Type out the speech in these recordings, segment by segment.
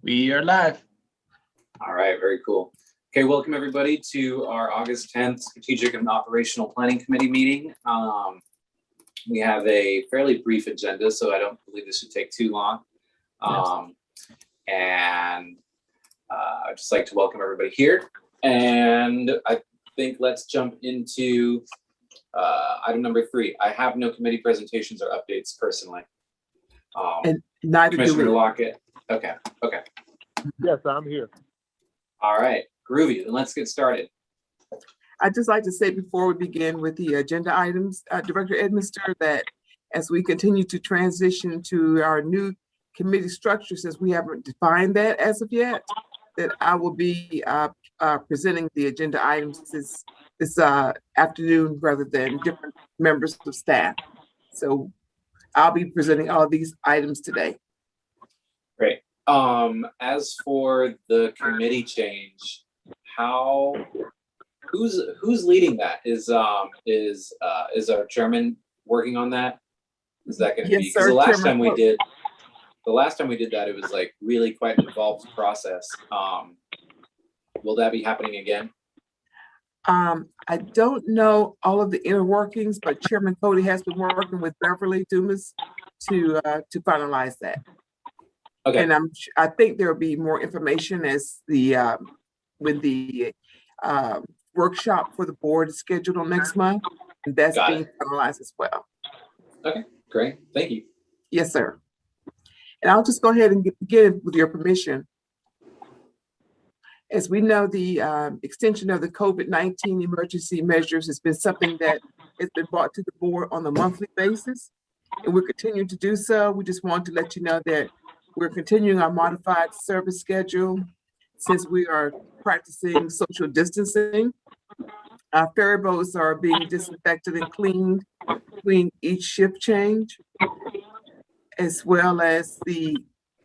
We are live. All right, very cool. Okay, welcome everybody to our August 10th Strategic and Operational Planning Committee meeting. We have a fairly brief agenda, so I don't believe this should take too long. And I'd just like to welcome everybody here. And I think let's jump into item number 3. I have no committee presentations or updates personally. And neither do Commissioner we. Lockett. Okay. Yes, I'm here. All right, groovy. Then let's get started. I'd just like to say before we begin with the agenda items, Director Edminster, that as we continue to transition to our new committee structure, since we haven't defined that as of yet, that I will be presenting the agenda items this afternoon rather than different members of staff. So I'll be presenting all these items today. Great. As for the committee change, who's leading that? Is our chairman working on that? Is that going to be? Because the last time we did that, it was like really quite an involved process. Will that be happening again? I don't know all of the inner workings, but Chairman Cody has been working with Beverly Dumas to finalize that. Okay. And I think there will be more information as when the workshop for the board is scheduled on next month, and that's being finalized as well. Okay, great. Thank you. Yes, sir. And I'll just go ahead and begin with your permission. As we know, the extension of the COVID-19 emergency measures has been something that has been brought to the board on a monthly basis, and we're continuing to do so. We just want to let you know that we're continuing our modified service schedule since we are practicing social distancing. Our ferry boats are being disinfected and cleaned between each shift change, as well as the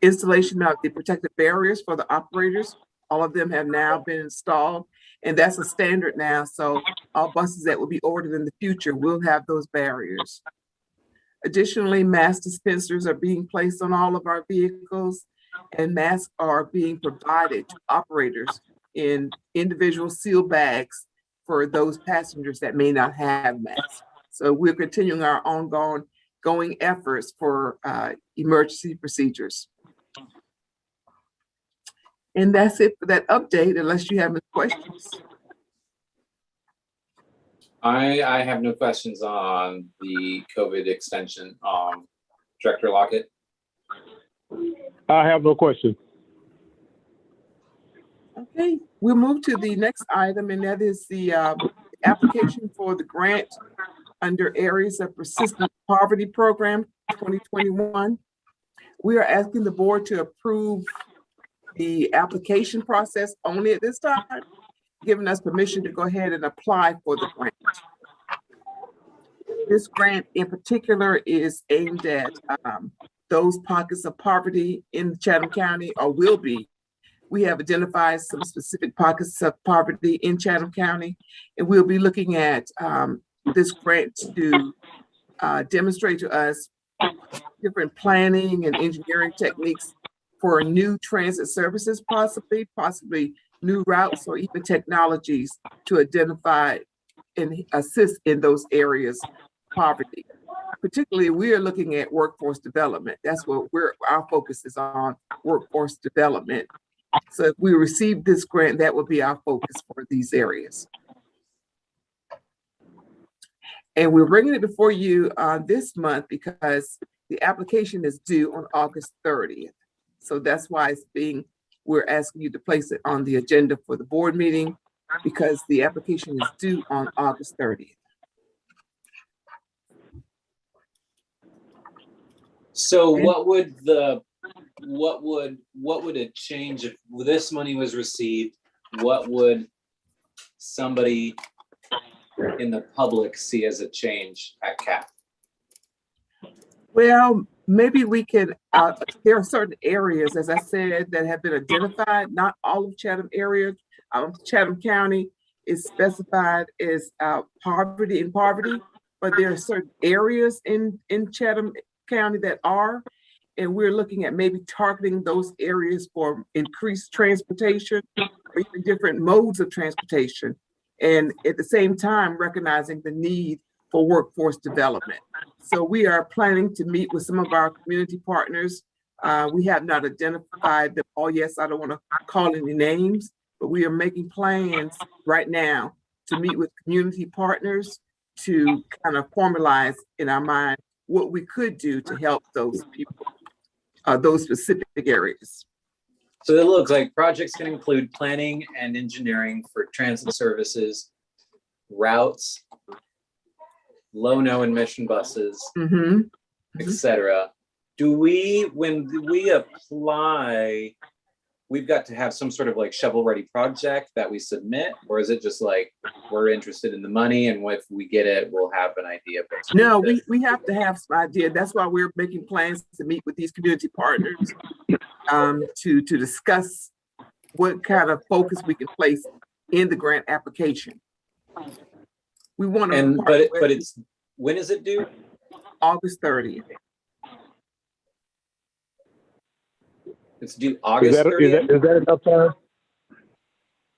installation of the protective barriers for the operators. All of them have now been installed, and that's a standard now. So all buses that will be ordered in the future will have those barriers. Additionally, mask dispensers are being placed on all of our vehicles, and masks are being provided to operators in individual seal bags for those passengers that may not have masks. So we're continuing our ongoing efforts for emergency procedures. And that's it for that update, unless you have any questions. I have no questions on the COVID extension. Director Lockett? I have no question. Okay, we'll move to the next item, and that is the application for the grant under Areas of Persistent Poverty Program 2021. We are asking the board to approve the application process only at this time, giving us permission to go ahead and apply for the grant. This grant in particular is aimed at those pockets of poverty in Chatham County, or will be. We have identified some specific pockets of poverty in Chatham County, and we'll be looking at this grant to demonstrate to us different planning and engineering techniques for new transit services, possibly new routes or even technologies to identify and assist in those areas of poverty. Particularly, we are looking at workforce development. That's what our focus is on, workforce development. So if we receive this grant, that will be our focus for these areas. And we're bringing it before you this month because the application is due on August 30th. So that's why we're asking you to place it on the agenda for the board meeting, because the application is due on August 30th. So what would it change if this money was received? What would somebody in the public see as a change at CAP? Well, maybe we can, there are certain areas, as I said, that have been identified, not all of Chatham area. Chatham County is specified as poverty, but there are certain areas in Chatham County that are, and we're looking at maybe targeting those areas for increased transportation or even different modes of transportation. And at the same time, recognizing the need for workforce development. So we are planning to meet with some of our community partners. We have not identified them all. Yes, I don't want to call any names, but we are making plans right now to meet with community partners to kind of formalize in our mind what we could do to help those people, those specific areas. So it looks like projects can include planning and engineering for transit services, routes, low/no emission buses, etc. Do we, when we apply, we've got to have some sort of like shovel-ready project that we submit, or is it just like we're interested in the money and if we get it, we'll have an idea of what's No, we have to have some idea. That's why we're making plans to meet with these community partners to discuss what kind of focus we can place in the grant application. We want to, but it's, when is it due? August 30th. It's due August 30th? Is that enough time?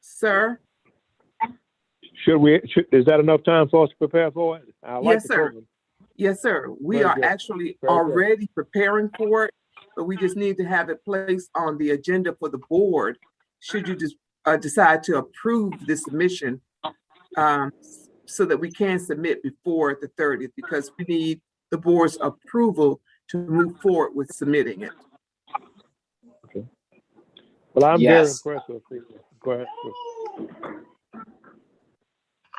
Sir? Is that enough time for us to prepare for it? Yes, sir. Yes, sir. We are actually already preparing for it, but we just need to have it placed on the agenda for the board. Should you just decide to approve this submission, so that we can submit before the 30th, because we need the board's approval to move forward with submitting it. Okay. Well, I'm very impressed with it. Go ahead.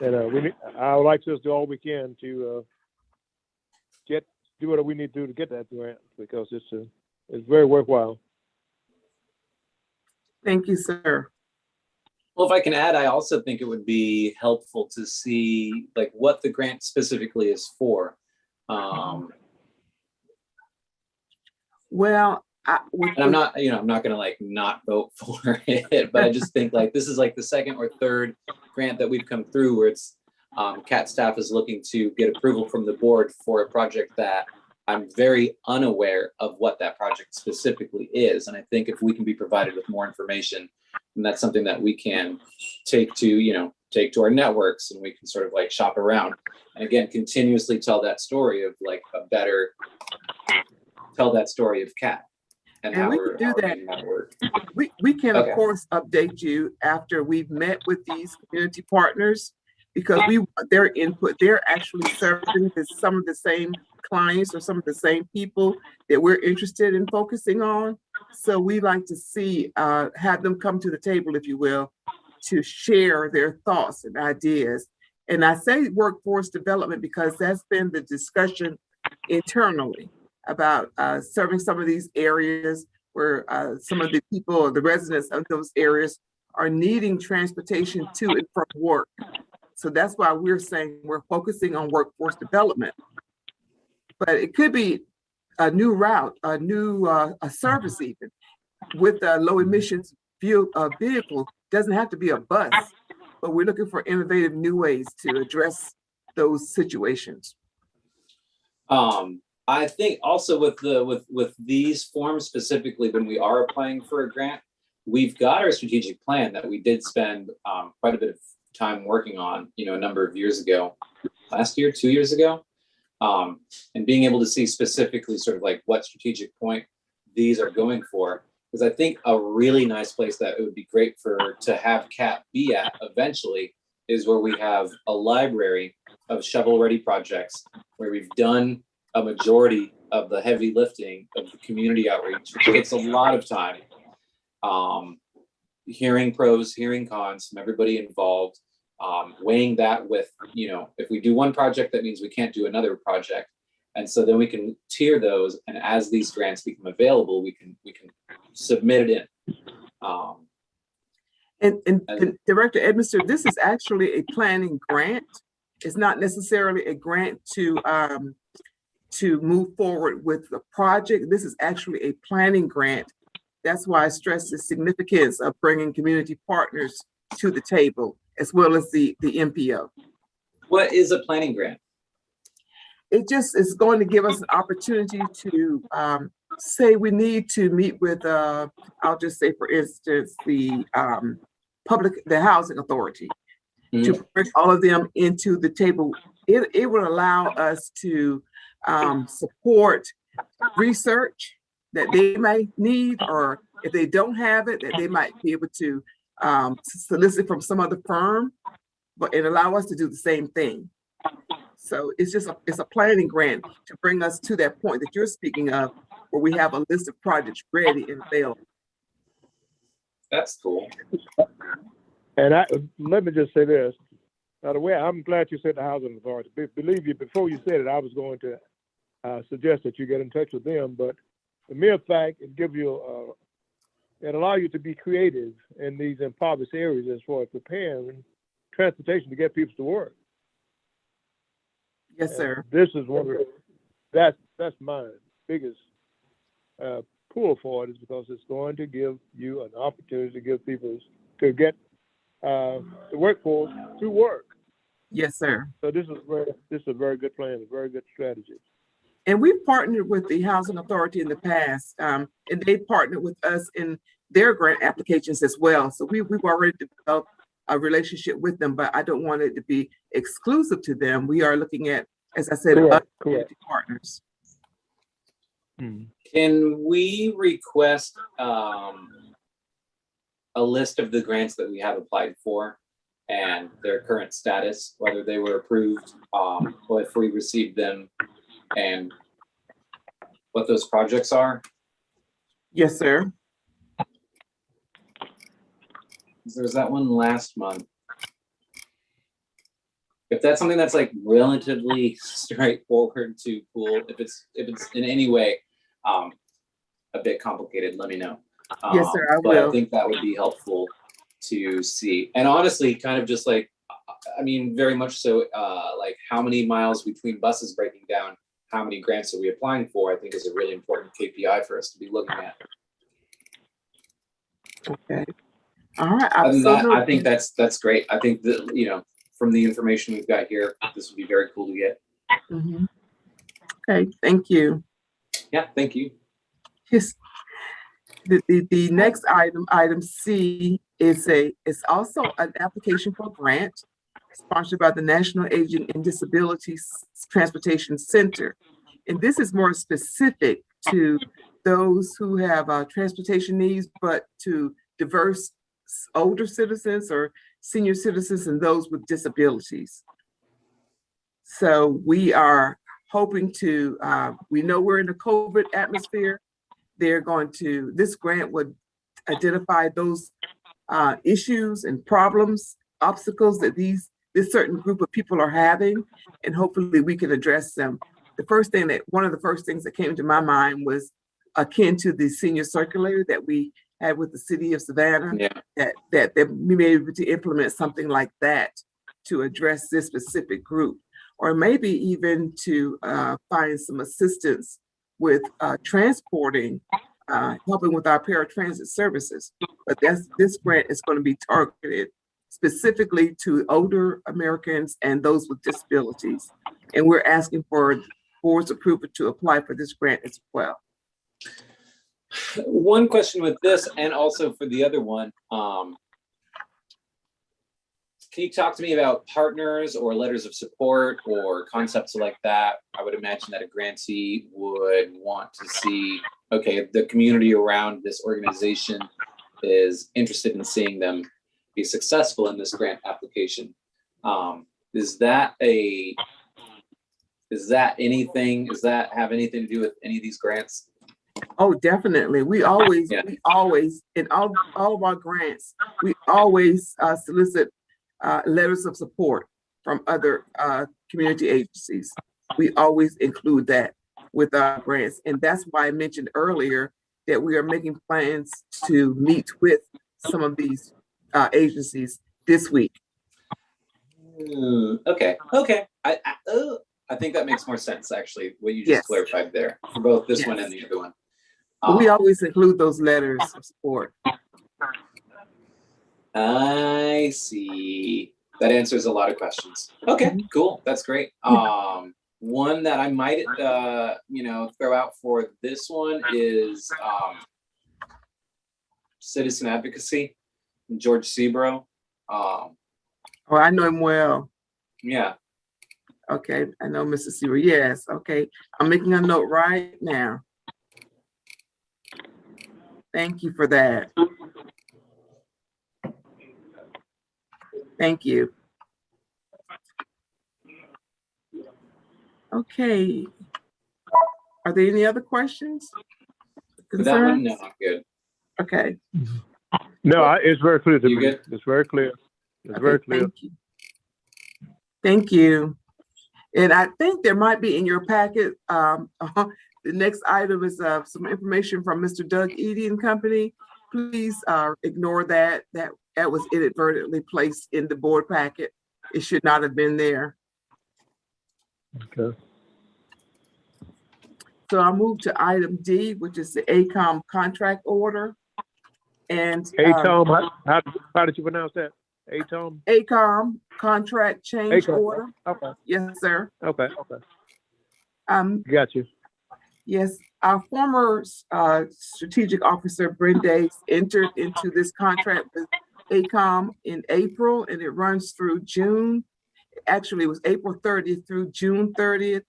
And I would like to do all we can to do what we need to do to get that grant, because it's very worthwhile. Thank you, sir. Well, if I can add, I also think it would be helpful to see like what the grant specifically is for. Well, and I'm not going to like not vote for it, but I just think like this is like the second or third grant that we've come through where it's CAT staff is looking to get approval from the board for a project that I'm very unaware of what that project specifically is. And I think if we can be provided with more information, and that's something that we can take to our networks, and we can sort of like shop around and again, continuously tell that story of like tell that story of CAT. And how we we're can do that. That work. We can, of course, update you after we've met with these community partners, because we want their input. They're actually serving some of the same clients or some of the same people that we're interested in focusing on. So we like to see, have them come to the table, if you will, to share their thoughts and ideas. And I say workforce development because that's been the discussion internally about serving some of these areas where some of the people or the residents of those areas are needing transportation to and from work. So that's why we're saying we're focusing on workforce development. But it could be a new route, a new a service even, with a low emissions vehicle. Doesn't have to be a bus, but we're looking for innovative new ways to address those situations. I think also with these forms specifically, when we are applying for a grant, we've got our strategic plan that we did spend quite a bit of time working on, a number of years ago, last year, 2 years ago, and being able to see specifically sort of like what strategic point these are going for. Because I think a really nice place that it would be great to have CAT be at eventually is where we have a library of shovel-ready projects where we've done a majority of the heavy lifting of the community outreach, which takes a lot of time. Hearing pros, hearing cons from everybody involved, weighing that with, if we do one project, that means we can't do another project. And so then we can tier those, and as these grants become available, we can submit it in. And Director Edmiston, this is actually a planning grant. It's not necessarily a grant to move forward with the project. This is actually a planning grant. That's why I stress the significance of bringing community partners to the table, as well as the MPO. What is a planning grant? it just is going to give us an opportunity to say we need to meet with, I'll just say, for instance, the housing authority, to bring all of them into the table. It would allow us to support research that they might need, or if they don't have it, that they might be able to solicit from some other firm, but it allow us to do the same thing. So it's a planning grant to bring us to that point that you're speaking of, where we have a list of projects ready and available. That's cool. And let me just say this. By the way, I'm glad you said the housing authority. Believe you, before you said it, I was going to suggest that you get in touch with them. But the mere fact, it gives you, it allows you to be creative in these impoverished areas as far as preparing transportation to get people to work. Yes, sir. And this is one of that's my biggest pull for it, is because it's going to give you an opportunity to give people to get the workforce to work. Yes, sir. So this is a very good plan, a very good strategy. And we've partnered with the Housing Authority in the past, and they partnered with us in their grant applications as well. So we've already developed a relationship with them, but I don't want it to be exclusive to them. We are looking at, as I said, other community partners. Can we request a list of the grants that we have applied for and their current status, whether they were approved, or if we received them, and what those projects are? Yes, sir. There was that one last month. If that's something that's like relatively straightforward to pull, if it's in any way a bit complicated, let me know. Yes, sir, I but will. I think that would be helpful to see. And honestly, kind of just like, I mean, very much so, like how many miles between buses breaking down, how many grants are we applying for, I think is a really important KPI for us to be looking at. Okay. All right. Other than that, I think that's great. I think that, you know, from the information we've got here, this would be very cool to get. Mm-hmm. Okay, thank you. Yeah, thank you. Yes. The next item C, is also an application for a grant sponsored by the National Aging and Disabilities Transportation Center. And this is more specific to those who have transportation needs, but to diverse older citizens or senior citizens and those with disabilities. So we are hoping to, we know we're in a COVID atmosphere. This grant would identify those issues and problems, obstacles that this certain group of people are having, and hopefully we can address them. One of the first things that came to my mind was akin to the senior circulator that we had with the city of Savannah, that we may be able to implement something like that to address this specific group, or maybe even to find some assistance with transporting, helping with our paratransit services. But this grant is going to be targeted specifically to older Americans and those with disabilities. And we're asking for board's approval to apply for this grant as well. One question with this, and also for the other one, can you talk to me about partners or letters of support or concepts like that? I would imagine that a grantee would want to see, okay, the community around this organization is interested in seeing them be successful in this grant application. Does that have anything to do with any of these grants? Oh, definitely. We always, in all of our grants, we always solicit letters of support from other community agencies. We always include that with our grants. And that's why I mentioned earlier that we are making plans to meet with some of these agencies this week. Okay. I think that makes more sense, actually, what you just clarified there for both this one and the other one. But we always include those letters of support. I see. That answers a lot of questions. Okay, cool. That's great. One that I might, throw out for this one is citizen advocacy, George Sebro. Oh, I know him well. Yeah. Okay, I know Mr. Seaver. Yes, okay. I'm making a note right now. Thank you for that. Thank you. Okay. Are there any other questions? For that one, Concerns? no, I'm good. Okay. No, it's very clear to You me. good? It's very clear. It's Okay, very clear. thank you. Thank you. And I think there might be in your packet, the next item is some information from Mr. Doug Eady and Company. Please ignore that. That was inadvertently placed in the board packet. It should not have been there. Okay. So I'll move to item D, which is the Acom contract order. And Acom, how did you pronounce that? Acom? Acom contract change Acom. order. Okay. Yes, sir. Okay. Got you. Yes, our former strategic officer, Brendace, entered into this contract with Acom in April, and it runs through June. Actually, it was April 30th through June 30th.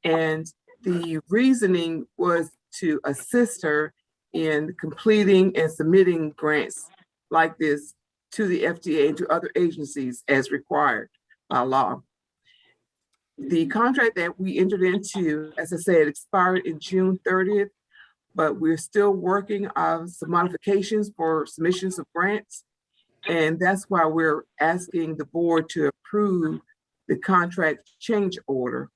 And the reasoning was to assist her in completing and submitting grants like this to the FDA and to other agencies as required by law. The contract that we entered into, as I said, expired in June 30th, but we're still working on some modifications for submissions of grants. And that's why we're asking the board to approve the contract change order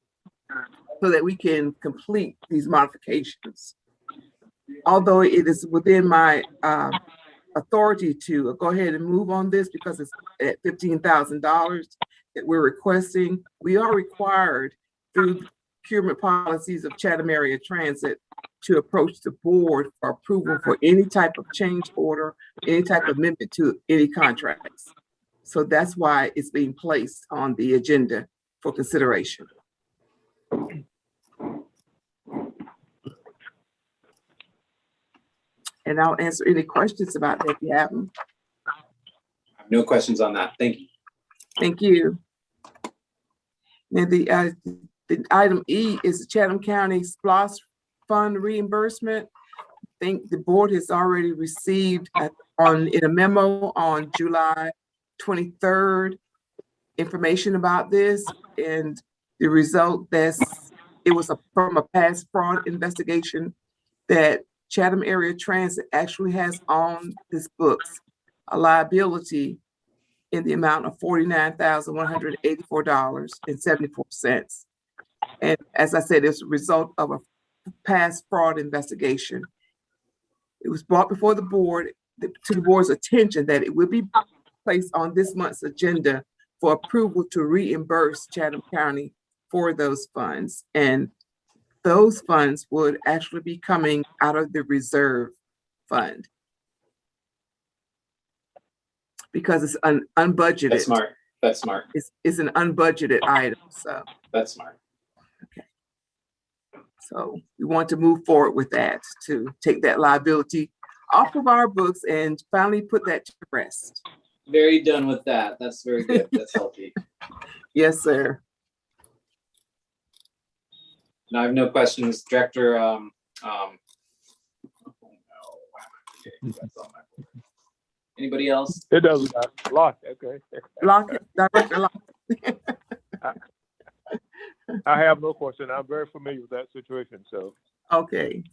so that we can complete these modifications. Although it is within my authority to go ahead and move on this because it's at $15,000 that we're requesting, we are required through the procurement policies of Chatham Area Transit to approach the board for approval for any type of change order, any type of amendment to any contracts. So that's why it's being placed on the agenda for consideration. And I'll answer any questions about that if you have them. I have no questions on that. Thank you. Thank you. And the item E is the Chatham County SPLOST fund reimbursement. I think the board has already received in a memo on July 23rd information about this, and the result it was from a past fraud investigation that Chatham Area Transit actually has on its books a liability in the amount of $49,184.74. And as I said, it's a result of a past fraud investigation. It was brought before the board, to the board's attention, that it would be placed on this month's agenda for approval to reimburse Chatham County for those funds. And those funds would actually be coming out of the reserve fund because it's unbudgeted. That's smart. That's smart. It's an unbudgeted item, so. That's smart. Okay. So we want to move forward with that to take that liability off of our books and finally put that to rest. Very done with that. That's very good. That's healthy. Yes, sir. No, I have no questions, Director. Anybody else? It doesn't matter. Lock. Okay. Director Lockett. I have no question. I'm very familiar with that situation. So. Okay.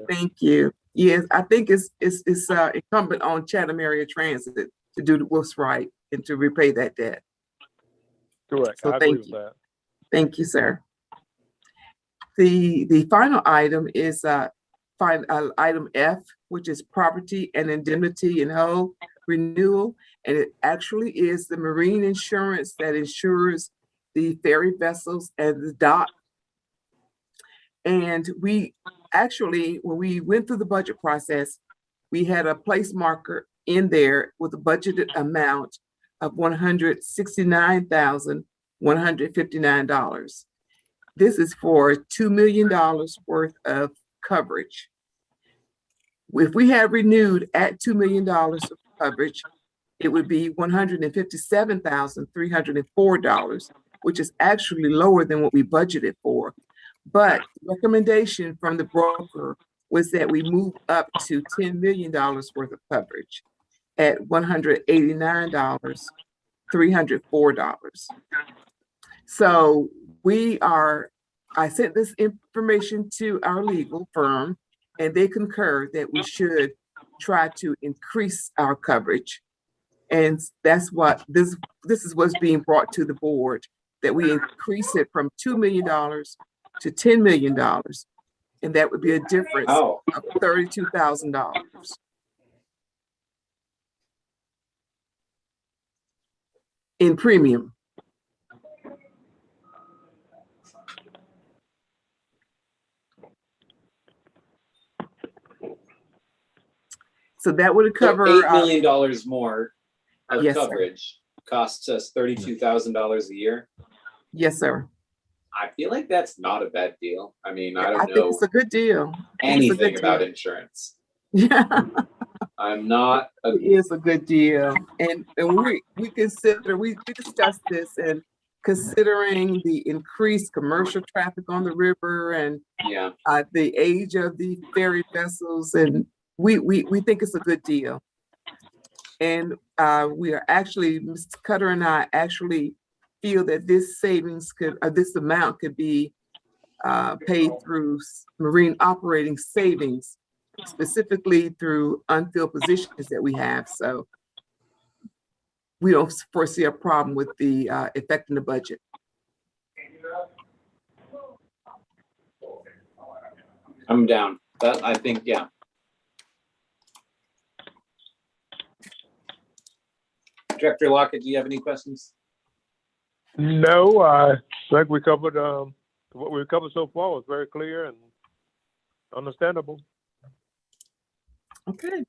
Thank you. Yes, I think it's incumbent on Chatham Area Transit to do what's right and to repay that debt. Correct. So I agree with that. Thank you, sir. The final item is item F, which is property and indemnity and hull renewal. And it actually is the marine insurance that insures the ferry vessels and the dock. And we actually, when we went through the budget process, we had a place marker in there with a budgeted amount of $169,159. This is for $2 million worth of coverage. If we had renewed at $2 million of coverage, it would be $157,304, which is actually lower than what we budgeted for. But the recommendation from the broker was that we move up to $10 million worth of coverage at $189,304. So I sent this information to our legal firm, and they concur that we should try to increase our coverage. And that's what this is what's being brought to the board, that we increase it from $2 million to $10 million. And that would be a difference of $32,000 in premium. So that would cover $8 million more of yes, coverage costs us $32,000 a year. Yes, sir. I feel like that's not a bad deal. I mean, I think know it's a good deal. anything about insurance. Yeah. I'm not. It is a good deal. And we consider, we discussed this, and considering the increased commercial traffic on the river and the age of the ferry vessels, and we think it's a good deal. And we are actually, Mr. Cutter and I actually feel that this savings this amount could be paid through marine operating savings, specifically through unfilled positions that we have. So we don't foresee a problem with the affecting the budget. I'm down. But I think, yeah. Director Lockett, do you have any questions? No, I think we covered what we've covered so far was very clear and understandable. Okay.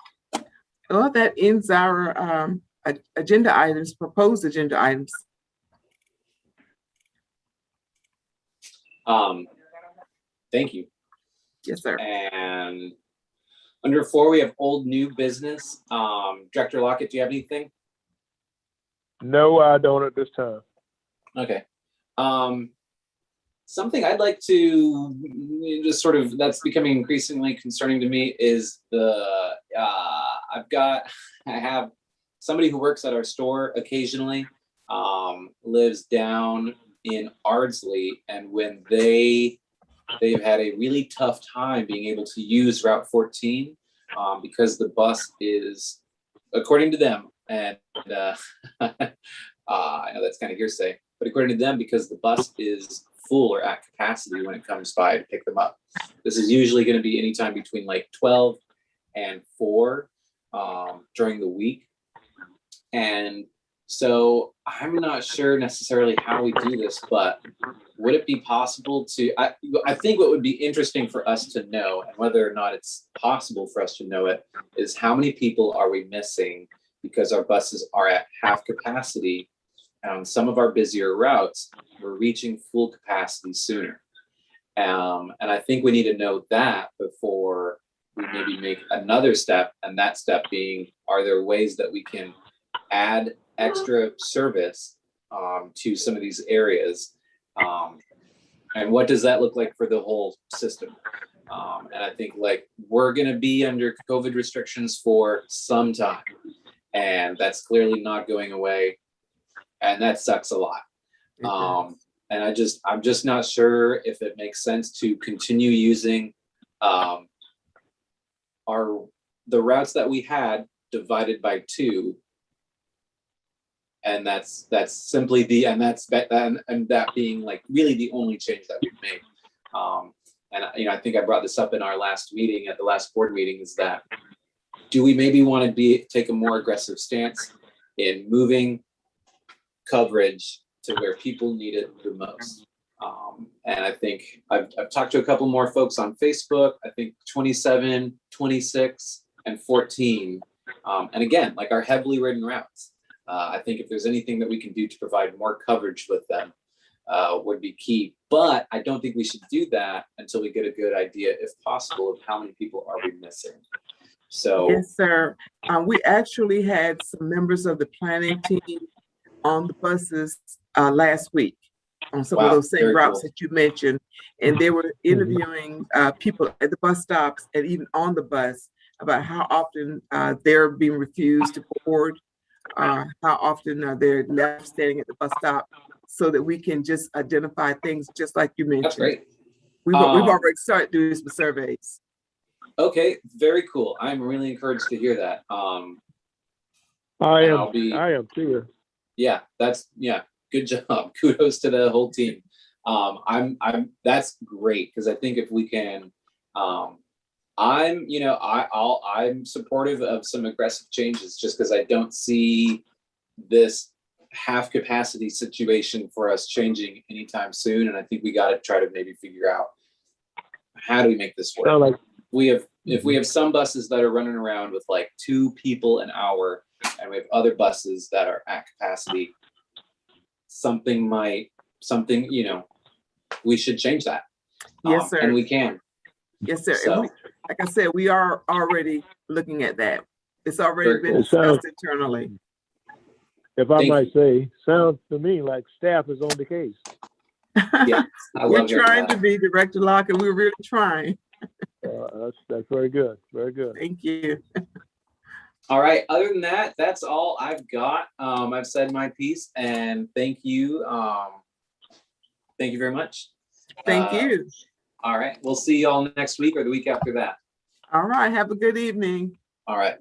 Well, that ends our agenda items, proposed agenda items. Thank you. Yes, sir. And under 4, we have old new business. Director Lockett, do you have anything? No, I don't at this time. Okay. Something I'd like to just sort of, that's becoming increasingly concerning to me is I have somebody who works at our store occasionally, lives down in Ardsley, and when they've had a really tough time being able to use Route 14 because the bus is, according to them, and I know that's kind of hearsay, but according to them, because the bus is full or at capacity when it comes by to pick them up. This is usually going to be anytime between like 12 and 4 during the week. And so I'm not sure necessarily how we do this, but would it be possible to, I think what would be interesting for us to know, and whether or not it's possible for us to know it, is how many people are we missing because our buses are at half capacity. And on some of our busier routes, we're reaching full capacity sooner. And I think we need to know that before we maybe make another step. And that step being, are there ways that we can add extra service to some of these areas? And what does that look like for the whole system? And I think like we're going to be under COVID restrictions for some time. And that's clearly not going away. And that sucks a lot. And I'm just not sure if it makes sense to continue using the routes that we had divided by 2. And that's simply that being like really the only change that we've made. And I think I brought this up in our last meeting, at the last board meeting, is that do we maybe want to take a more aggressive stance in moving coverage to where people need it the most? And I think I've talked to a couple more folks on Facebook. I think 27, 26, and 14. And again, like our heavily ridden routes. I think if there's anything that we can do to provide more coverage with them, would be key. But I don't think we should do that until we get a good idea, if possible, of how many people are we missing. So Yes, sir. We actually had some members of the planning team on the buses last week on some of wow, those same very routes cool. that you mentioned. And they were interviewing people at the bus stops and even on the bus about how often they're being refused to board, how often they're left standing at the bus stop, so that we can just identify things just like you mentioned. That's great. We've already started doing some surveys. Okay, very cool. I'm really encouraged to hear that. I am too. Yeah, good job. Kudos to the whole team. That's great, because I think if we can, I'm supportive of some aggressive changes, just because I don't see this half capacity situation for us changing anytime soon. And I think we got to try to maybe figure out, how do we make this work? If we have some buses that are running around with like 2 people an hour, and we have other buses that are at capacity, we should change that. Yes, sir. And we can. Yes, sir. So, And like I said, we are already looking at that. It's already been discussed internally. If I might say, sounds to me like staff is on the case. Yeah, we're trying to be, Director Locke, and we're really trying. That's very good. Very good. Thank you. All right. Other than that, that's all I've got. I've said my piece, and thank you. Thank you very much. Thank you. All right. We'll see you all next week or the week after that. All right. Have a good evening. All right.